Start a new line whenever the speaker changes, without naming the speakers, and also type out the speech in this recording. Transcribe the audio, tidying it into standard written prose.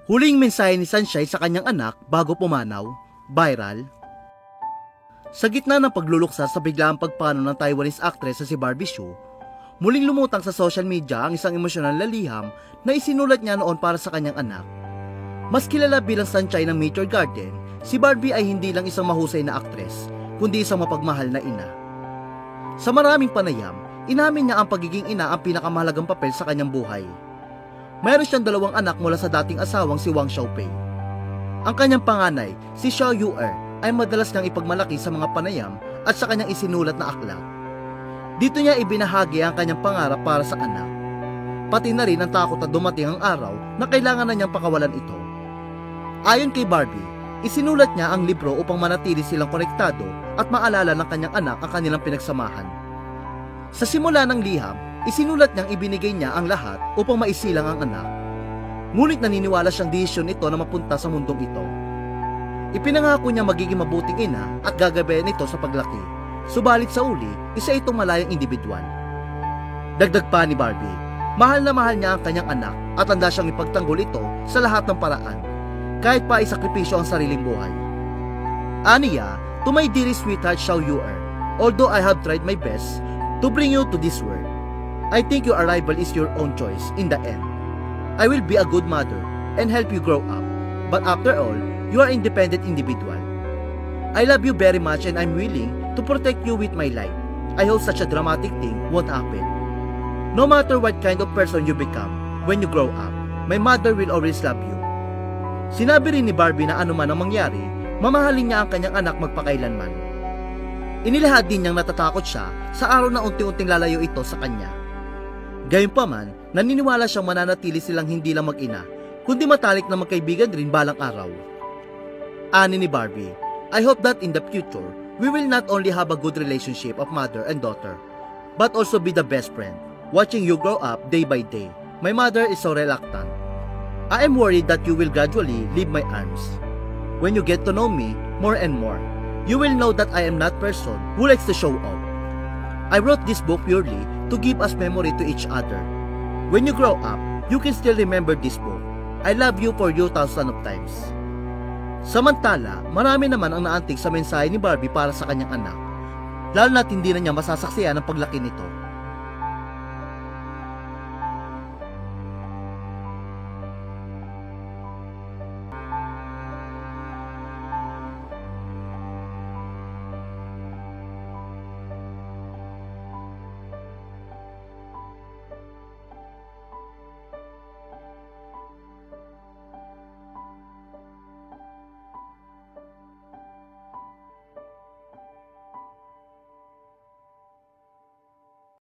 Huling mensahe ni Sunshine sa kanyang anak bago pumanaw, viral. Sa gitna ng pagluluksa sa biglaang pagpanaw ng Taiwanese actress na si Barbie Hsu, muling lumutang sa social media ang isang emosyonal na liham na isinulat niya noon para sa kanyang anak. Mas kilala bilang Sunshine ng Meteor Garden, si Barbie ay hindi lang isang mahusay na actress, kundi isang mapagmahal na ina. Sa maraming panayam, inamin niya ang pagiging ina ang pinakamahalagang papel sa kanyang buhay. Mayroon siyang 2 anak mula sa dating asawang si Wang Xiaopei. Ang kanyang panganay, si Xiao Yu'er, ay madalas niyang ipagmalaki sa mga panayam at sa kanyang isinulat na aklat. Dito niya ibinahagi ang kanyang pangarap para sa anak. Pati na rin ang takot na dumating ang araw na kailangan na niyang pakawalan ito. Ayon kay Barbie, isinulat niya ang libro upang manatili silang konektado at maalala ng kanyang anak ang kanilang pinagsamahan. Sa simula ng liham, isinulat niyang ibinigay niya ang lahat upang maisilang ang anak. Ngunit naniniwala siyang desisyon ito na mapunta sa mundong ito. Ipinangako niya magiging mabuting ina at gagabayan ito sa paglaki. Subalit sa uli, isa itong malayang individual. Dagdag pa ni Barbie, mahal na mahal niya ang kanyang anak at handa siyang ipagtanggol ito sa lahat ng paraan, kahit pa isakripisyo ang sariling buhay. Aniya, to my dearest sweetheart Xiao Yu'er, although I have tried my best to bring you to this world, I think your arrival is your own choice in the end. I will be a good mother and help you grow up, but after all, you are an independent individual. I love you very much and I'm willing to protect you with my life. I hope such a dramatic thing won't happen. No matter what kind of person you become when you grow up, my mother will always love you. Sinabi rin ni Barbie na anuman ang mangyari, mamahalin niya ang kanyang anak magpakailanman. Inilahad din niyang natatakot siya sa araw na unti-unting lalayo ito sa kanya. Gayunpaman, naniniwala siyang mananatili silang hindi lang mag-ina, kundi matalik na magkaibigan rin balang araw. Ani ni Barbie, I hope that in the future, we will not only have a good relationship of mother and daughter, but also be the best friend, watching you grow up day by day. My mother is so reluctant. I am worried that you will gradually leave my arms. When you get to know me more and more, you will know that I am not person who likes to show off. I wrote this book purely to give us memory to each other. When you grow up, you can still remember this book. I love you for you thousands of times. Samantala, marami naman ang naantig sa mensahe ni Barbie para sa kanyang anak, lalo na't hindi na niya masasaksihan ang paglaki nito.